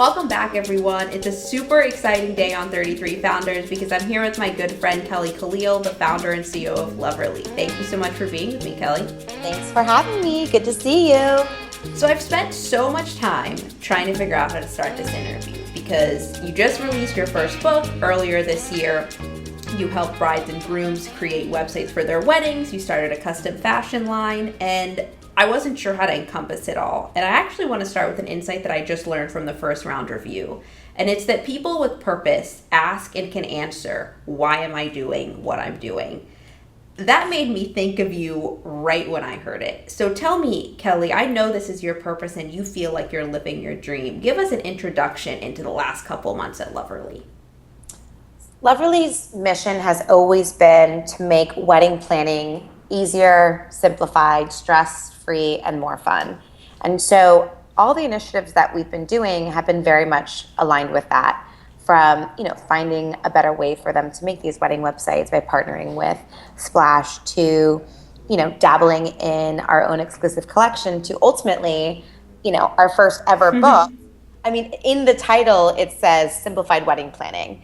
Welcome back, everyone. It's a super exciting day on 33 Founders because I'm here with my good friend Kellee Khalil, the founder and CEO of Loverly. Thank you so much for being with me, Kellee. Thanks for having me. Good to see you. So I've spent so much time trying to figure out how to start this interview because you just released your first book earlier this year. You help brides and grooms create websites for their weddings. You started a custom fashion line, and I wasn't sure how to encompass it all. And I actually want to start with an insight that I just learned from the first round review. And it's that people with purpose ask and can answer, why am I doing what I'm doing? That made me think of you right when I heard it. So tell me, Kellee, I know this is your purpose and you feel like you're living your dream. Give us an introduction into the last couple months at Loverly. Loverly's mission has always been to make wedding planning easier, simplified, stress-free, and more fun. And so all the initiatives that we've been doing have been very much aligned with that. From finding a better way for them to make these wedding websites by partnering with Splash to dabbling in our own exclusive collection to ultimately our first ever book. I mean, in the title it says simplified wedding planning.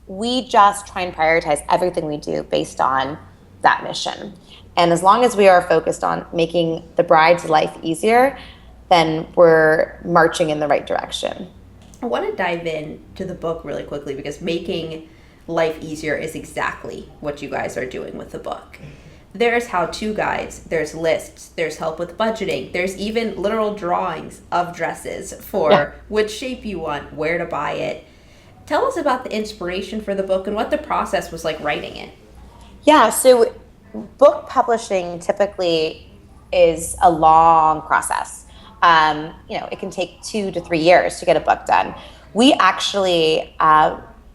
We just try and prioritize everything we do based on that mission. And as long as we are focused on making the bride's life easier, then we're marching in the right direction. I want to dive into the book really quickly because making life easier is exactly what you guys are doing with the book. There's how-to guides, there's lists, there's help with budgeting, there's even literal drawings of dresses for which shape you want, where to buy it. Tell us about the inspiration for the book and what the process was like writing it. Yeah, so book publishing typically is a long process. It can take 2 to 3 years to get a book done. We actually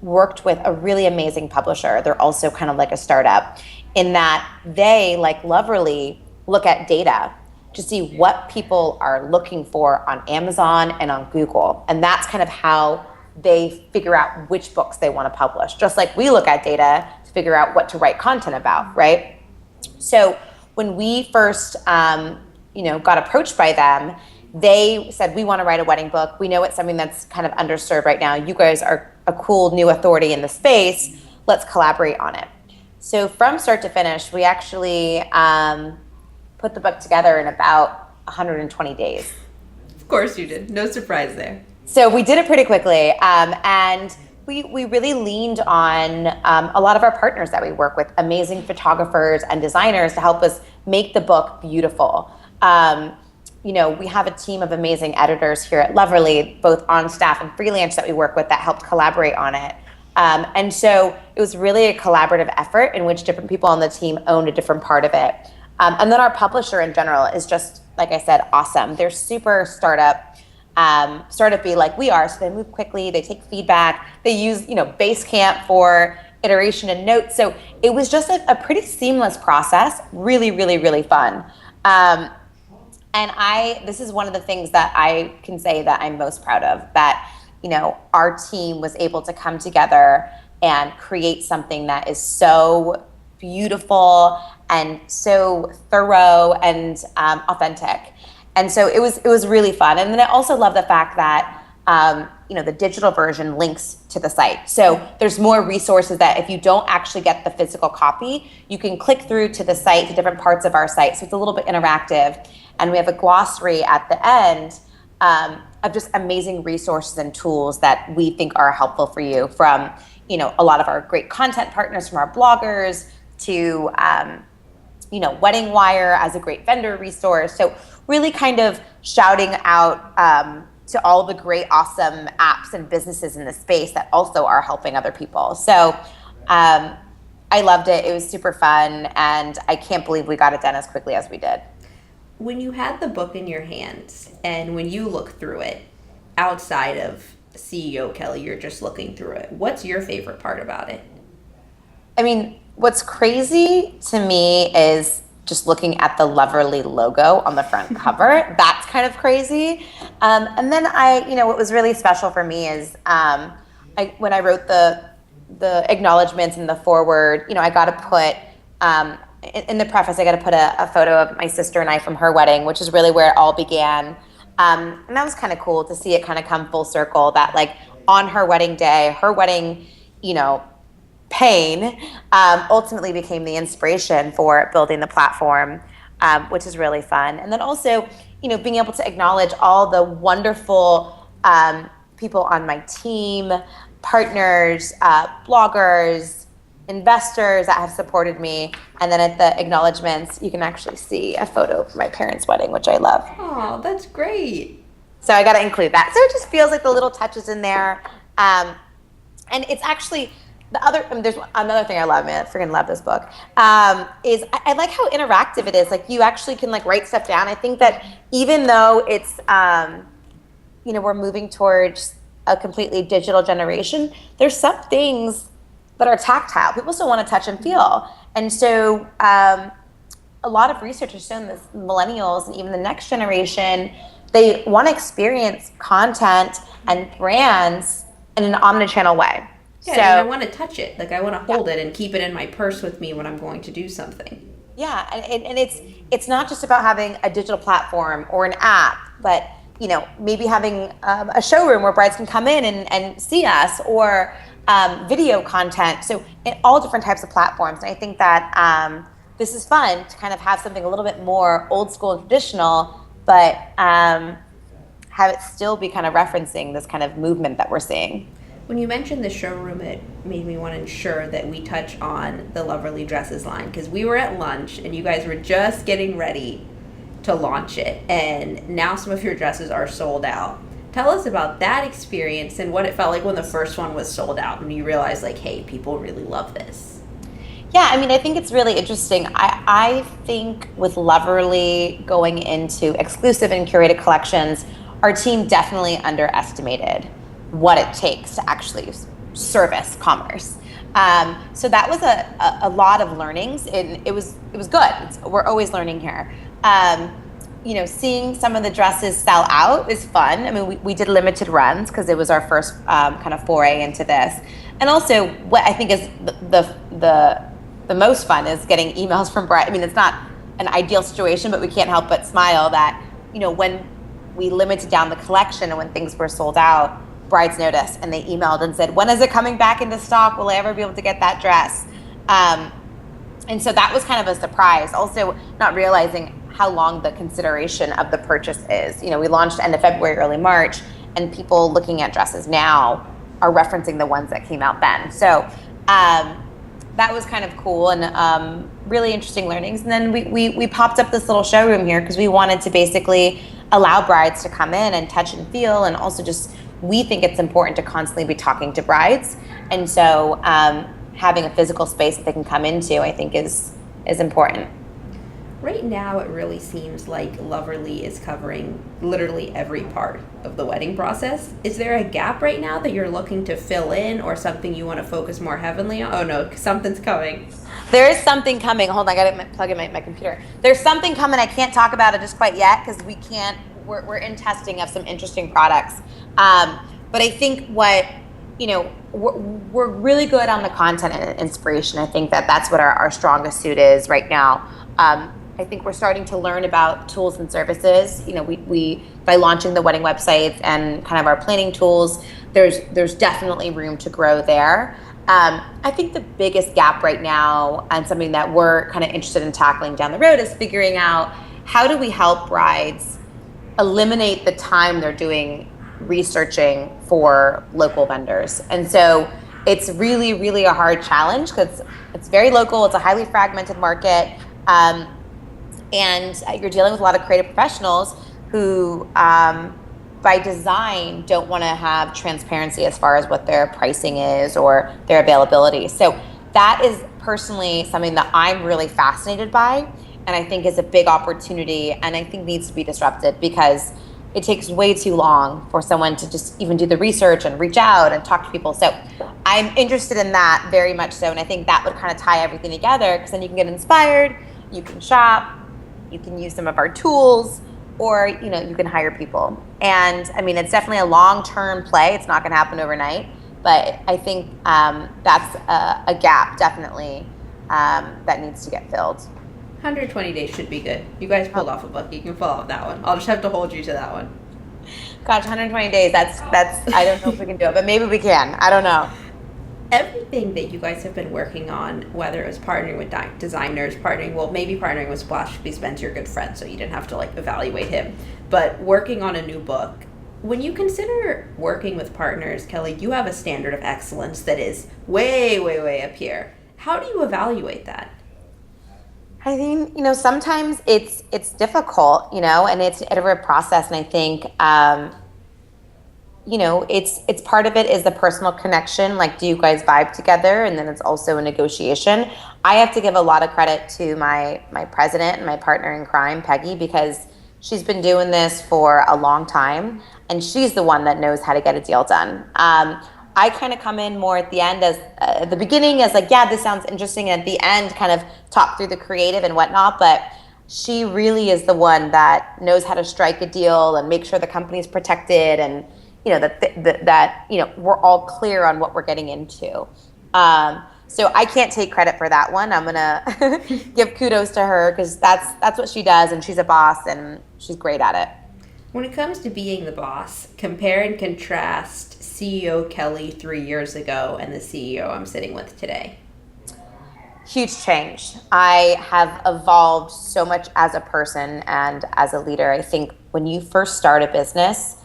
worked with a really amazing publisher. They're also kind of like a startup in that they, like Loverly, look at data to see what people are looking for on Amazon and on Google. And that's kind of how they figure out which books they want to publish, just like we look at data to figure out what to write content about, right? So when we first got approached by them, they said, we want to write a wedding book. We know it's something that's kind of underserved right now. You guys are a cool new authority in the space. Let's collaborate on it. So from start to finish, we actually put the book together in about 120 days. Of course you did. No surprise there. So we did it pretty quickly. And we really leaned on a lot of our partners that we work with, amazing photographers and designers to help us make the book beautiful. We have a team of amazing editors here at Loverly, both on staff and freelance that we work with that helped collaborate on it. And so it was really a collaborative effort in which different people on the team owned a different part of it. And then our publisher in general is just, like I said, awesome. They're super startup-y like we are, so they move quickly, they take feedback, they use, Basecamp for iteration and notes. So it was just a pretty seamless process, really, really, really fun. And this is one of the things that I can say that I'm most proud of, that, our team was able to come together and create something that is so beautiful and so thorough and authentic. And so it was really fun. And then I also love the fact that, the digital version links to the site. So there's more resources that if you don't actually get the physical copy, you can click through to the site, to different parts of our site. So it's a little bit interactive. And we have a glossary at the end of just amazing resources and tools that we think are helpful for you, from, a lot of our great content partners, from our bloggers to, Wedding Wire as a great vendor resource. So really kind of shouting out to all the great, awesome apps and businesses in the space that also are helping other people. So I loved it. It was super fun. And I can't believe we got it done as quickly as we did. When you had the book in your hands and when you look through it, outside of CEO Kellee, you're just looking through it, what's your favorite part about it? I mean, what's crazy to me is just looking at the Loverly logo on the front cover. That's kind of crazy. And then what was really special for me is when I wrote the acknowledgments and the foreword, I got to put in the preface, I got to put a photo of my sister and I from her wedding, which is really where it all began. And that was kind of cool to see it kind of come full circle, that like on her wedding day, her wedding, you know, pain ultimately became the inspiration for building the platform, which is really fun. And then also, you know, being able to acknowledge all the wonderful people on my team, partners, bloggers, investors that have supported me. And then at the acknowledgements, you can actually see a photo of my parents' wedding, which I love. Oh, that's great. So I got to include that. So it just feels like the little touches in there. And it's actually the other, there's another thing I love, man, I freaking love this book, is I like how interactive it is. Like you actually can like write stuff down. I think that even though it's, you know, we're moving towards a completely digital generation, there's some things that are tactile. People still want to touch and feel. And so a lot of research has shown this millennials and even the next generation, they want to experience content and brands in an omnichannel way. Yeah, so, and I want to touch it. Like I want to hold it and keep it in my purse with me when I'm going to do something. Yeah, and it's not just about having a digital platform or an app, but you know, maybe having a showroom where brides can come in and see us, or video content. So in all different types of platforms. And I think that this is fun to kind of have something a little bit more old school and traditional, but have it still be kind of referencing this kind of movement that we're seeing. When you mentioned the showroom, it made me want to ensure that we touch on the Loverly Dresses line, because we were at lunch and you guys were just getting ready to launch it, and now some of your dresses are sold out. Tell us about that experience and what it felt like when the first one was sold out and you realized like, hey, people really love this. Yeah, I mean, I think it's really interesting. I think with Loverly going into exclusive and curated collections, our team definitely underestimated what it takes to actually service commerce. So that was a lot of learnings, and it was good. We're always learning here. You know, seeing some of the dresses sell out is fun. I mean, we did limited runs because it was our first kind of foray into this. And also, what I think is the most fun is getting emails from brides. I mean, it's not an ideal situation, but we can't help but smile that, you know, when we limited down the collection and when things were sold out, brides noticed and they emailed and said, when is it coming back into stock? Will I ever be able to get that dress? And so that was kind of a surprise. Also, not realizing how long the consideration of the purchase is. You know, we launched end of February, early March, and people looking at dresses now are referencing the ones that came out then. So that was kind of cool and really interesting learnings. And then we popped up this little showroom here because we wanted to basically allow brides to come in and touch and feel, and also just, we think it's important to constantly be talking to brides. And so having a physical space that they can come into, I think is important. Right now, it really seems like Loverly is covering literally every part of the wedding process. Is there a gap right now that you're looking to fill in, or something you want to focus more heavily on? Oh no, something's coming. There is something coming. Hold on, I got to plug in my computer. There's something coming. I can't talk about it just quite yet because we can't. We're in testing of some interesting products. But I think what, you know, we're really good on the content and inspiration. I think that's what our strongest suit is right now. I think we're starting to learn about tools and services. You know, we by launching the wedding websites and kind of our planning tools, there's definitely room to grow there. I think the biggest gap right now, and something that we're kind of interested in tackling down the road, is figuring out how do we help brides eliminate the time they're doing researching for local vendors. And so it's really, really a hard challenge because it's very local. It's a highly fragmented market. And you're dealing with a lot of creative professionals who, by design, don't want to have transparency as far as what their pricing is or their availability. So that is personally something that I'm really fascinated by, and I think is a big opportunity, and I think needs to be disrupted because it takes way too long for someone to just even do the research and reach out and talk to people. So I'm interested in that very much so, and I think that would kind of tie everything together, because then you can get inspired, you can shop, you can use some of our tools, or you know, you can hire people. And I mean, it's definitely a long-term play. It's not going to happen overnight, but I think that's a gap definitely that needs to get filled. 120 days should be good. You guys pulled off a book. You can pull off that one. I'll just have to hold you to that one. Gosh, 120 days. That's. I don't know if we can do it, but maybe we can. I don't know. Everything that you guys have been working on, whether it was partnering with designers, maybe partnering with Splash because Ben's your good friend, so you didn't have to like evaluate him, but working on a new book. When you consider working with partners, Kellee, you have a standard of excellence that is way, way, way up here. How do you evaluate that? I think, sometimes it's difficult, and it's an iterative process. And I think, it's part of it is the personal connection. Like, do you guys vibe together? And then it's also a negotiation. I have to give a lot of credit to my president and my partner in crime, Peggy, because she's been doing this for a long time, and she's the one that knows how to get a deal done. I kind of come in more at the end as the beginning as like, yeah, this sounds interesting. And at the end, kind of talk through the creative and whatnot. But she really is the one that knows how to strike a deal and make sure the company's protected and, that we're all clear on what we're getting into. So I can't take credit for that one. I'm going to give kudos to her because that's what she does. And she's a boss and she's great at it. When it comes to being the boss, compare and contrast CEO Kellee 3 years ago and the CEO I'm sitting with today. Huge change. I have evolved so much as a person and as a leader. I think when you first start a business,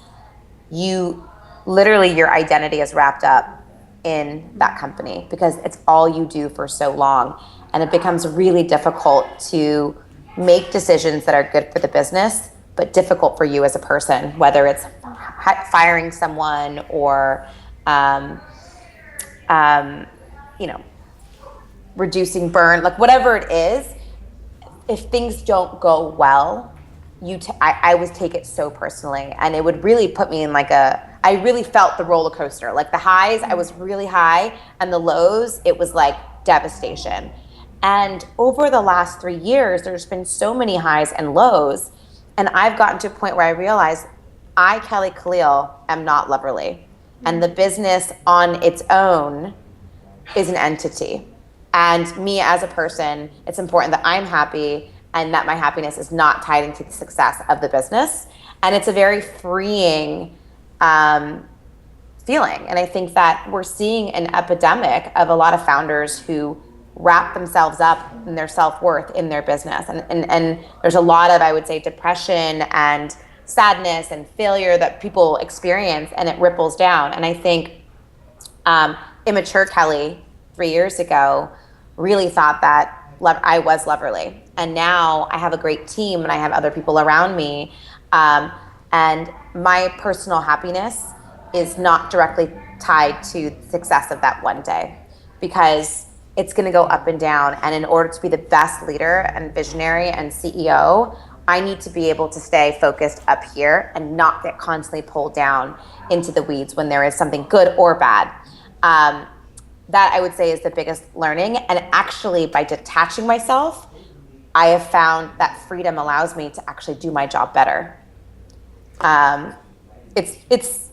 your identity is wrapped up in that company because it's all you do for so long. And it becomes really difficult to make decisions that are good for the business, but difficult for you as a person, whether it's firing someone or, reducing burn, like whatever it is. If things don't go well, I always take it so personally, and it would really put me in I really felt the roller coaster. Like the highs, I was really high, and the lows, it was like devastation. And over the last 3 years, there's been so many highs and lows. And I've gotten to a point where I realize I, Kellee Khalil, am not Loverly. And the business on its own is an entity. And me as a person, it's important that I'm happy and that my happiness is not tied into the success of the business. And it's a very freeing feeling. And I think that we're seeing an epidemic of a lot of founders who wrap themselves up in their self-worth in their business. And there's a lot of, I would say, depression and sadness and failure that people experience, and it ripples down. And I think immature Kellee 3 years ago really thought that I was Loverly. And now I have a great team and I have other people around me. And my personal happiness is not directly tied to the success of that one day, because it's going to go up and down. And in order to be the best leader and visionary and CEO, I need to be able to stay focused up here and not get constantly pulled down into the weeds when there is something good or bad. That I would say is the biggest learning. And actually, by detaching myself, I have found that freedom allows me to actually do my job better. It's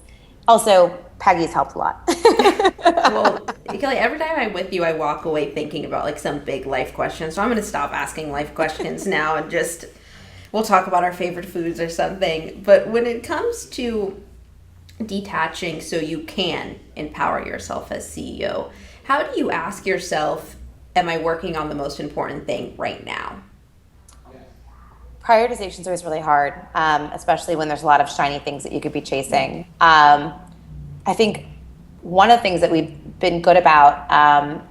also, Peggy's helped a lot. Well, Kellee, every time I'm with you, I walk away thinking about like some big life questions. So I'm going to stop asking life questions now and just, we'll talk about our favorite foods or something. But when it comes to detaching so you can empower yourself as CEO, how do you ask yourself, am I working on the most important thing right now? Prioritization is always really hard, especially when there's a lot of shiny things that you could be chasing. I think one of the things that we've been good about,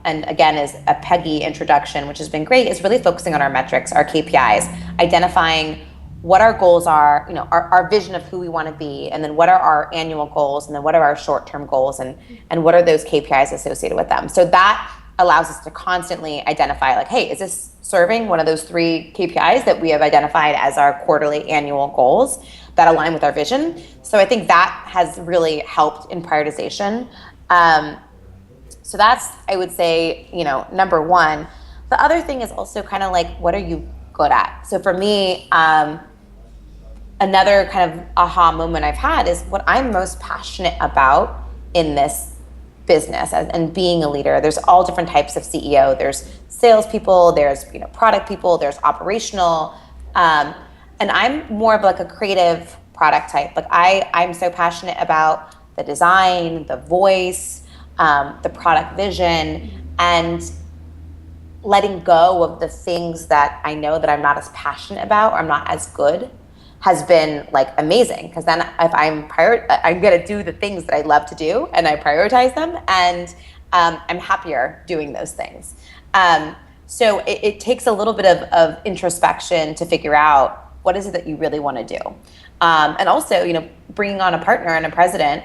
and again is a Peggy introduction, which has been great, is really focusing on our metrics, our KPIs, identifying what our goals are, our vision of who we want to be, and then what are our annual goals, and then what are our short-term goals, and what are those KPIs associated with them. So that allows us to constantly identify, like, hey, is this serving one of those 3 KPIs that we have identified as our quarterly annual goals that align with our vision? So I think that has really helped in prioritization. So that's, I would say, number one. The other thing is also kind of like, what are you good at? So for me, another kind of aha moment I've had is what I'm most passionate about in this business and being a leader. There's all different types of CEO. There's salespeople, there's product people, there's operational, and I'm more of like a creative product type. Like I'm so passionate about the design, the voice, the product vision, and letting go of the things that I know that I'm not as passionate about or I'm not as good has been like amazing. Because then if I'm going to do the things that I love to do and I prioritize them, and I'm happier doing those things. So it takes a little bit of introspection to figure out what is it that you really want to do. And also, bringing on a partner and a president,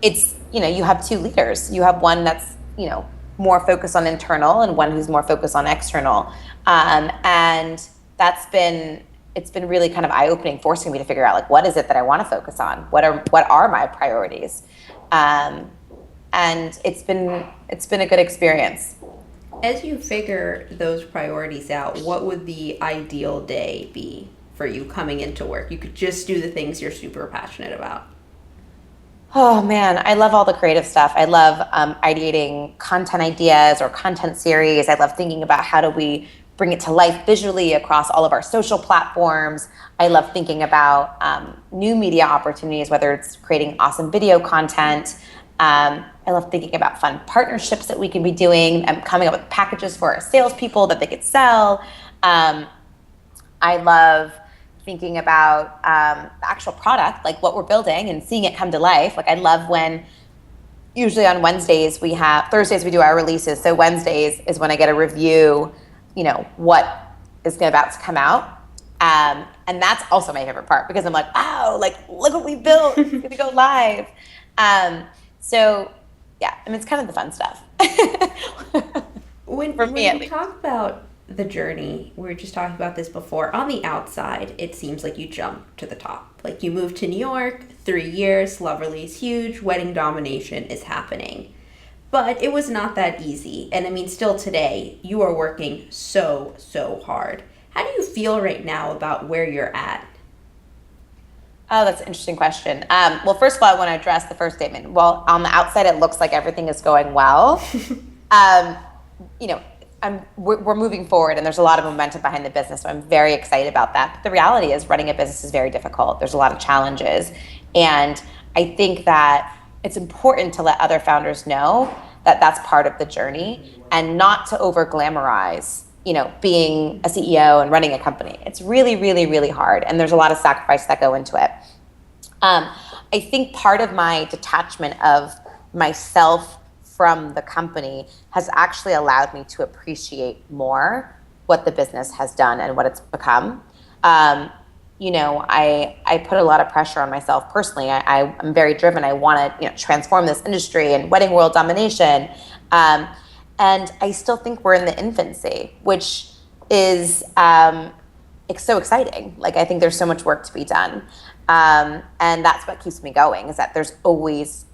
it's, you have two leaders. You have one that's, more focused on internal and one who's more focused on external. And it's been really kind of eye-opening, forcing me to figure out like, what is it that I want to focus on? What are my priorities? And it's been a good experience. As you figure those priorities out, what would the ideal day be for you coming into work? You could just do the things you're super passionate about. Oh man, I love all the creative stuff. I love ideating content ideas or content series. I love thinking about how do we bring it to life visually across all of our social platforms. I love thinking about new media opportunities, whether it's creating awesome video content. I love thinking about fun partnerships that we can be doing and coming up with packages for our salespeople that they could sell. I love thinking about the actual product, like what we're building and seeing it come to life. Like I love when, usually on Thursdays we do our releases. So Wednesdays is when I get a review, what is about to come out. And that's also my favorite part because I'm like, wow, like look what we built, it's gonna go live. So yeah, it's kind of the fun stuff. When you talk about the journey, we were just talking about this before, on the outside, it seems like you jump to the top. Like you moved to New York, 3 years, Loverly's huge, wedding domination is happening. But it was not that easy. And still today, you are working so, so hard. How do you feel right now about where you're at? Oh, that's an interesting question. Well, first of all, I want to address the first statement. Well, on the outside, it looks like everything is going well. We're moving forward and there's a lot of momentum behind the business. So I'm very excited about that. But the reality is running a business is very difficult. There's a lot of challenges. And I think that it's important to let other founders know that that's part of the journey and not to over glamorize, being a CEO and running a company. It's really, really, really hard. And there's a lot of sacrifice that go into it. I think part of my detachment of myself from the company has actually allowed me to appreciate more what the business has done and what it's become. I put a lot of pressure on myself personally. I'm very driven. I want to transform this industry and wedding world domination. And I still think we're in the infancy, which is it's so exciting. Like I think there's so much work to be done. And that's what keeps me going, is that there's always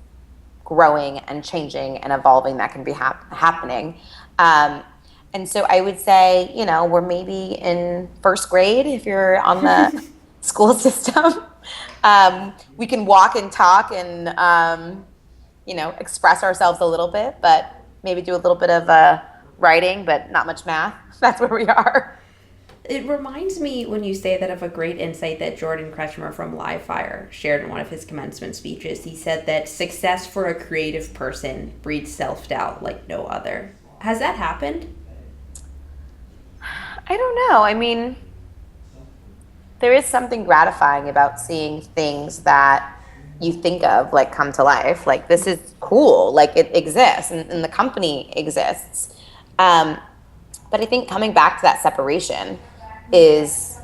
growing and changing and evolving that can be happening. And so I would say, we're maybe in first grade if you're on the school system. We can walk and talk and, express ourselves a little bit, but maybe do a little bit of writing, but not much math. That's where we are. It reminds me when you say that of a great insight that Jordan Kretschmer from Livefire shared in one of his commencement speeches. He said that success for a creative person breeds self-doubt like no other. Has that happened? I don't know. There is something gratifying about seeing things that you think of like come to life. Like this is cool, like it exists and the company exists. But I think coming back to that separation is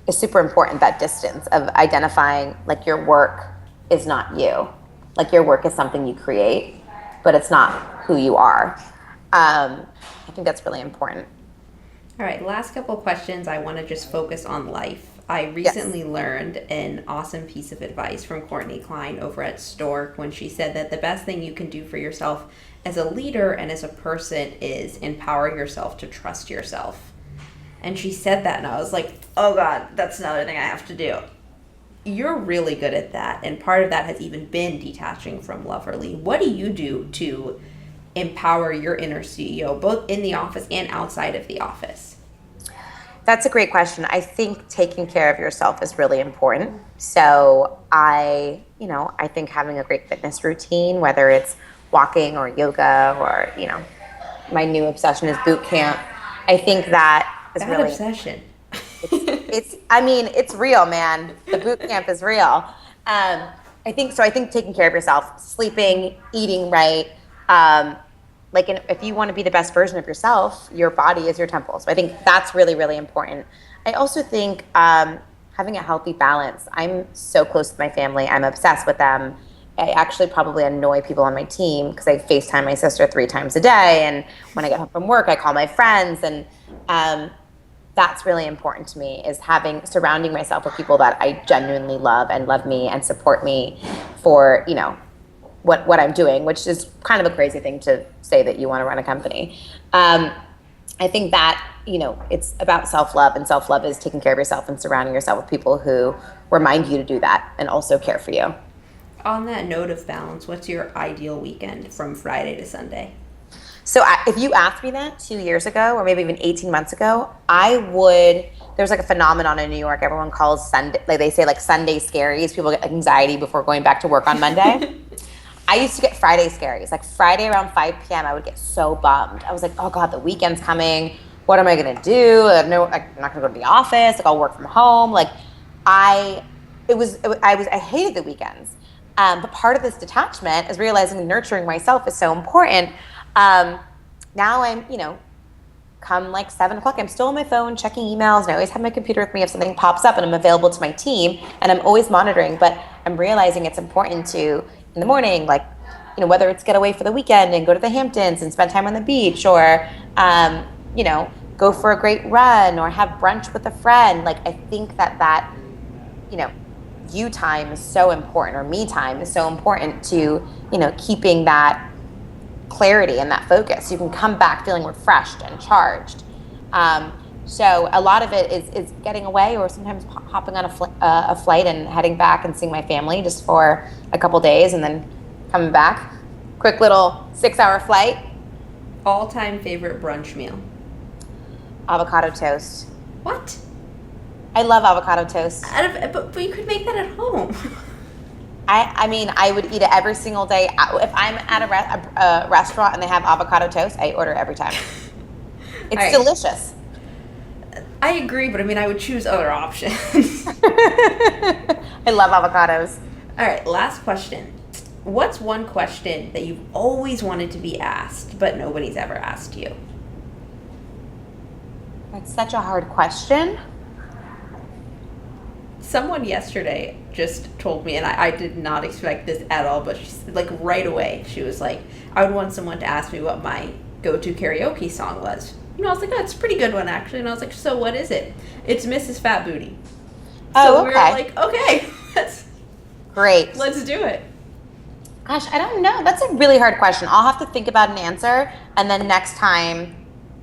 super important, that distance of identifying like your work is not you. Like your work is something you create, but it's not who you are. I think that's really important. All right, last couple of questions. I want to just focus on life. I recently learned an awesome piece of advice from Courtney Klein over at Stork when she said that the best thing you can do for yourself as a leader and as a person is empower yourself to trust yourself. And she said that and I was like, oh God, that's another thing I have to do. You're really good at that. And part of that has even been detaching from Loverly. What do you do to empower your inner CEO, both in the office and outside of the office? That's a great question. I think taking care of yourself is really important. So I think having a great fitness routine, whether it's walking or yoga or, my new obsession is boot camp. I think that is That really obsession. it's real, man. The boot camp is real. I think so. I think taking care of yourself, sleeping, eating right, if you want to be the best version of yourself, your body is your temple. So I think that's really, really important. I also think having a healthy balance. I'm so close to my family. I'm obsessed with them. I actually probably annoy people on my team because I FaceTime my sister 3 times a day. And when I get home from work, I call my friends. And that's really important to me, is surrounding myself with people that I genuinely love and love me and support me for, what I'm doing, which is kind of a crazy thing to say that you want to run a company. I think that, it's about self-love, and self-love is taking care of yourself and surrounding yourself with people who remind you to do that and also care for you. On that note of balance, what's your ideal weekend from Friday to Sunday? So if you asked me that 2 years ago, or maybe even 18 months ago, there's like a phenomenon in New York. Everyone calls Sunday, they say Sunday scaries. People get anxiety before going back to work on Monday. I used to get Friday scaries. Friday around 5 p.m., I would get so bummed. I was like, oh God, the weekend's coming. What am I going to do? I'm not going to go to the office. I'll work from home. I hated the weekends. But part of this detachment is realizing nurturing myself is so important. Now I'm, come 7 o'clock, I'm still on my phone checking emails, and I always have my computer with me if something pops up, and I'm available to my team, and I'm always monitoring. But I'm realizing it's important to, in the morning, whether it's get away for the weekend and go to the Hamptons and spend time on the beach, or, go for a great run or have brunch with a friend. I think that you time is so important, or me time is so important to, keeping that clarity and that focus. You can come back feeling refreshed and charged. So a lot of it is getting away, or sometimes hopping on a flight and heading back and seeing my family just for a couple days, and then coming back. Quick little 6-hour flight. All-time favorite brunch meal? Avocado toast. What? I love avocado toast. But you could make that at home. I would eat it every single day. If I'm at a restaurant and they have avocado toast, I order every time. It's delicious. I agree, but I would choose other options. I love avocados. All right, last question. What's one question that you've always wanted to be asked, but nobody's ever asked you? That's such a hard question. Someone yesterday just told me, and I did not expect this at all, but she's right away, she was like, I would want someone to ask me what my go-to karaoke song was. And I was like, oh, it's a pretty good one, actually. And I was like, so what is it? It's Mrs. Fat Booty. So we were like, okay, great. Let's do it. Gosh, I don't know. That's a really hard question. I'll have to think about an answer, and then next time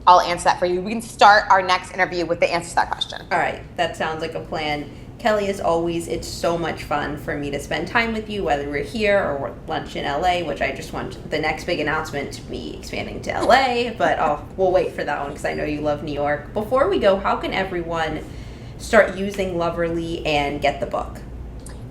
I'll answer that for you. We can start our next interview with the answer to that question. All right, that sounds like a plan. Kellee, as always, it's so much fun for me to spend time with you, whether we're here or we're lunch in LA, which I just want the next big announcement to be expanding to LA, but we'll wait for that one because I know you love New York. Before we go, how can everyone start using Loverly and get the book?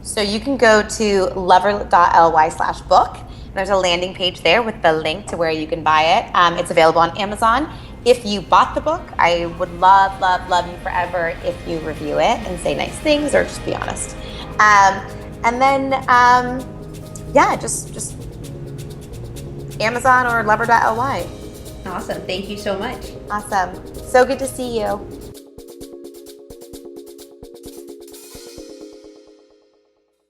So you can go to lover.ly/book. There's a landing page there with the link to where you can buy it. It's available on Amazon. If you bought the book, I would love, love, love you forever if you review it and say nice things, or just be honest. And then, just Amazon or lover.ly. Awesome. Thank you so much. Awesome. So good to see you.